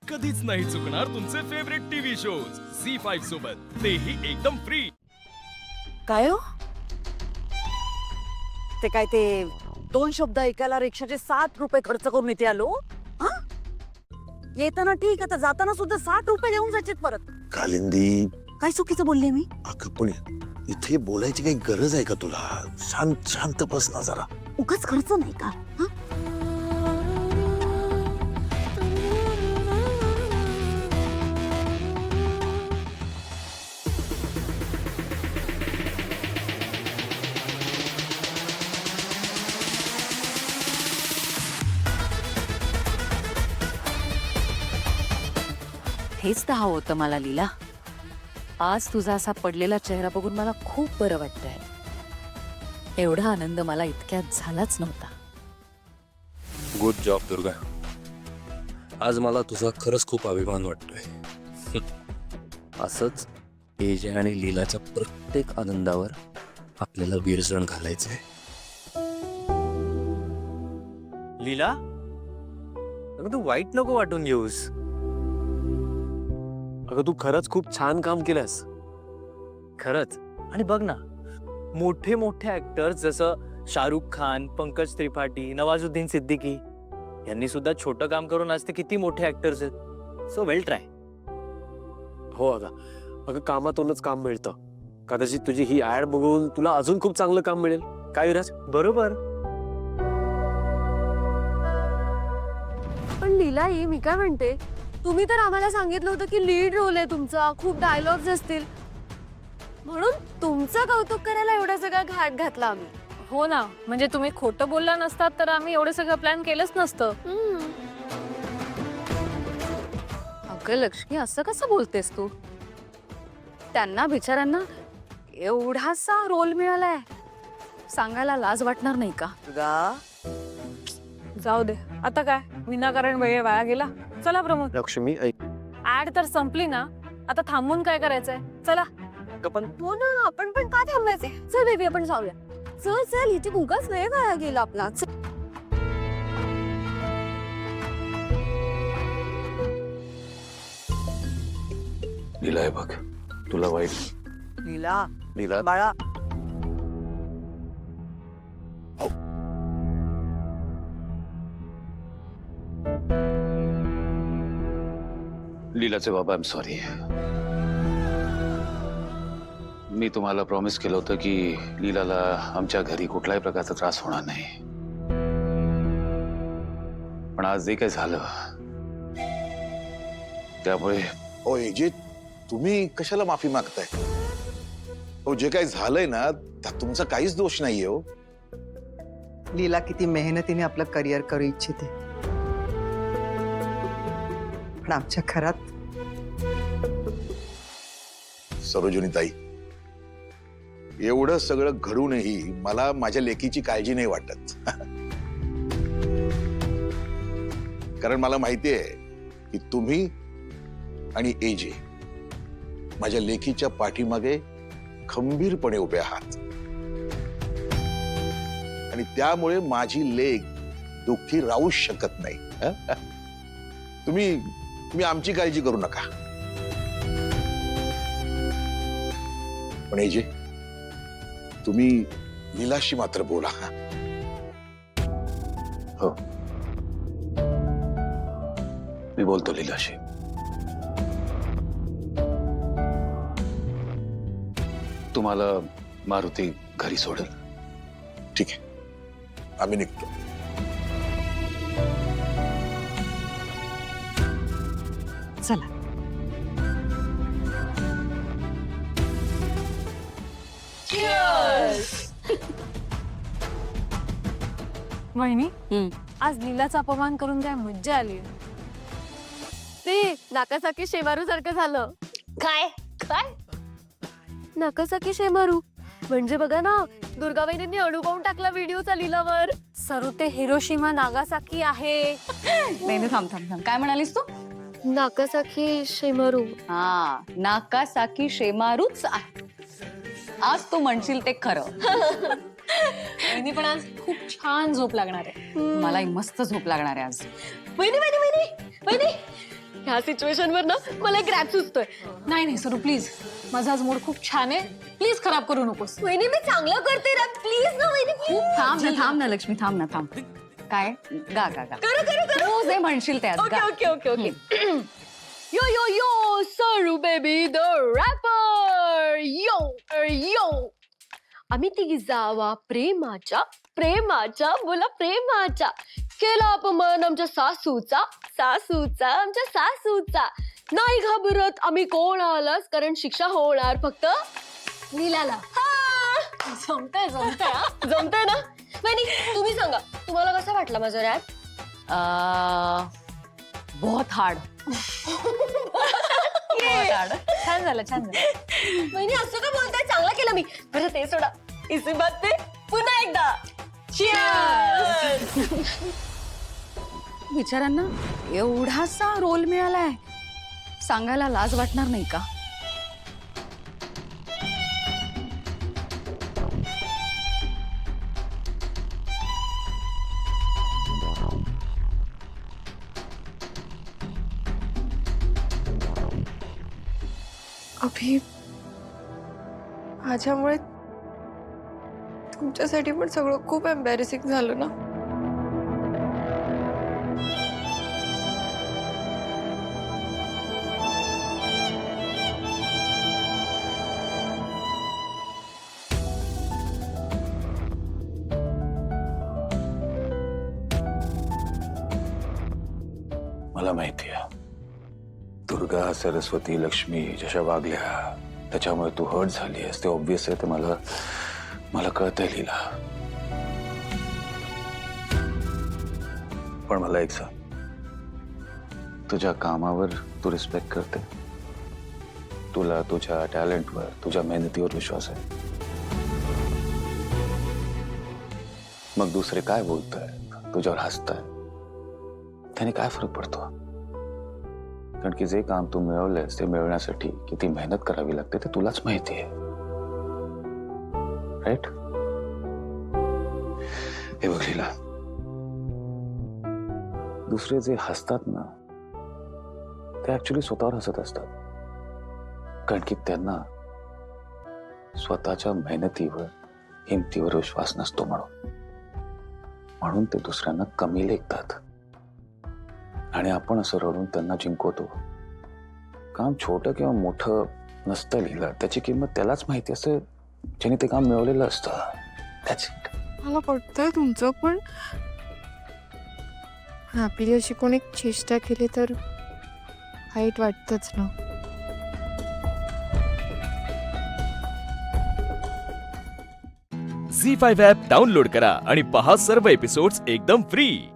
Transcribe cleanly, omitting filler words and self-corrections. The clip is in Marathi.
कधीच नाही चुकणार तुमचे फेवरेट टीव्ही शोज झी5 सोबत, तेही एकदम फ्री। काय हो? ते काय ते 2 शब्द ऐकायला रिक्षाचे 7 रुपये खर्च करून इथे आलो? हा? येताना ठीक, आता जाताना सुद्धा 60 रुपये देऊन जायचे परत। कालिंदी, काय चुकीचं बोलले मी? अगं पण इथे बोलायची काही गरज आहे का तुला? शांत शांत बस ना जरा। उगाच खर्च नाही का? हा? हेच तर हवं होतं मला लीला। आज तुझा असा पडलेला चेहरा बघून मला खूप बरं वाटतंय। एवढा आनंद मला इतक्यात झालाच नव्हता। Good job Durga. आज मला तुझा खरंच खूप अभिमान वाटतोय। असंच एजे आणि लीलाच्या प्रत्येक आनंदावर आपल्याला विरजण घालायचंय। लीला, अगं तू वाईट नको वाटून घेऊस। अगं तू खरंच खूप छान काम केलंस, खरंच। आणि बघ ना, मोठे मोठे ऍक्टर्स जसं शाहरुख खान, पंकज त्रिपाठी, नवाजुद्दीन सिद्दीकी यांनी सुद्धा छोटं काम करून आज ते किती मोठे ऍक्टर्स आहेत। So well try. हो अगं कामातूनच काम मिळतं। कदाचित तुझी ही ऍड बघून तुला अजून खूप चांगलं काम मिळेल। काय विराज? बरोबर। पण लीला, मी काय म्हणते, तुम्ही तर आम्हाला सांगितलं होतं की लीड रोल आहे तुमचा, खूप डायलॉग्स असतील, म्हणून तुमचं कौतुक करायला एवढा सगळा घाट घातला आम्ही। हो ना, म्हणजे तुम्ही खोटं बोलला नसतात तर आम्ही एवढं सगळं प्लॅन केलंच नसतं। अगं लक्ष्मी, असं कसं बोलतेस तू? त्यांना बिचाऱ्यांना एवढासा रोल मिळालाय, सांगायला लाज वाटणार नाही का? जाऊ दे, आता काय विनाकारण वेळ वाया गेला। चला प्रमोद, लक्ष्मी ऐक, ऍड तर संपली ना, आता थांबून काय करायचंय? चला। पण हो ना, आपण पण का थांबायचे? चल बेबी, आपण जाऊया। चल चल, इथे उगाच वेळ वाया गेला आपला। चल. लीला आहे बघ, तुला वाईट लीला, लीला बाळा, लीलाचे बाबा, आय एम सॉरी। मी तुम्हाला प्रॉमिस केलं होतं की लीलाला आमच्या घरी कुठल्याही प्रकारचा त्रास होणार नाही, पण आज जे काही झालं त्यामुळे। ओ एजे, तुम्ही कशाला माफी मागताय? हो, जे काही झालंय ना त्यात तुमचा काहीच दोष नाहीये। हो, लीला किती मेहनतीने आपलं करिअर करू इच्छिते, पण आमच्या घरात सरोजिनीताई, एवढं सगळं घडूनही मला माझ्या लेकीची काळजी नाही वाटत। कारण मला माहिती आहे की तुम्ही आणि एजे माझ्या लेकीच्या पाठीमागे खंबीरपणे उभे आहात, आणि त्यामुळे माझी लेक दुःखी राहू शकत नाही। तुम्ही आमची काळजी करू नका। पण एजे, तुम्ही लीलाशी मात्र बोला। हो, मी बोलतो लीलाशी। तुम्हाला मारुती घरी सोडेल? ठीक आहे, आम्ही निघतो। चला। वहिनी, आज लीलाचा अपमान करून काय मज्जा आली। ते नाकासाकी शेमारू सारखं झालं। काय काय? नाकासाकी शेमारू म्हणजे बघा ना, दुर्गाबाईंनी अडू टाकला व्हिडिओचा लीलावर। सरू, ते हिरोशिमा नागासाकी आहे। नाही, थांब थांब थांब, काय म्हणालीस तू? नाकासाकी शेमारू। हा, नाकासाकी शेमारूच आहे। आज तू म्हणशील ते खरं। वहिनी, पण आज खूप छान झोप लागणार आहे। मलाही मस्त झोप लागणार आहे आज। वहिनी वहिनी वहिनी वहिनी, ह्या सिच्युएशन वर ना मला एक रॅप सुचतोय. नाही नाही सरू प्लीज, माझा आज मूड खूप छान आहे, प्लीज खराब करू नकोस. वहिनी मी चांगलं करते रॅप, प्लीज ना वहिनी. थांब ना लक्ष्मी, थांब ना, थांब. काय गा गा गा. तू जे म्हणशील ते आज ओके गा. Okay okay okay. Yo yo yo सरू बेबी द रॅपर. यो आम्ही तिघी जावा प्रेमाच्या प्रेमाच्या बोला प्रेमाच्या. केला अपमान आमच्या सासूचा सासूचा आमच्या सासूचा. नाही घाबरत आम्ही कोणालाच, कारण शिक्षा होणार फक्त नीलाला. जमतंय जमतंय हा. जमतंय ना. वहिनी तुम्ही सांगा, तुम्हाला कसा वाटला माझा रॅप? बहुत हार्ड. छान झालं छान झालं. वहिनी असं का बोलताय? चांगला केला मी. बरं ते सोडा, इसी बात पे पुन्हा एकदा Cheers! बिचाऱ्यांना एवढासा रोल मिळालाय, सांगायला लाज वाटणार नाही का? अभि, माझ्यामुळे तुमच्यासाठी पण सगळं खूप एम्बॅरेसिंग झालं ना. मला माहिती आहे, दुर्गा, सरस्वती, लक्ष्मी जशा वागल्या त्याच्यामुळे तू हर्ट झाली आहेस, ते ऑब्विस आहे. ते मला कळतंय लीला. पण मला एक सांग, तुझ्या कामावर तू रिस्पेक्ट करते? तुला तुझ्या टॅलेंटवर, तुझ्या मेहनतीवर विश्वास आहे? मग दुसरे काय बोलतायत, तुझ्यावर हसताय, त्याने काय फरक पडतो? कारण की जे काम तू मिळवलंयस ते मिळवण्यासाठी किती मेहनत करावी लागते ते तुलाच माहिती आहे, राईट? हे बघ लीला, दुसरे जे हसतात ना ते ऍक्च्युली स्वतःवर हसत असतात, कारण की त्यांना स्वतःच्या मेहनतीवर, हिमतीवर विश्वास नसतो म्हणून ते दुसऱ्यांना कमी लेखतात. आणि आपण असं रडून त्यांना जिंकवतो. काम छोटं किंवा मोठं नसतं लीला, त्याची किंमत त्यालाच माहिती असते ज्याने ते काम मिळवलेलं असतं. That's it. मला पटतंय तुमचं, पण आपली अशी कोणी चेष्टा केली तर वाईट वाटतच ना. झी 5 ॲप डाउनलोड करा आणि पहा सर्व एपिसोड्स एकदम फ्री.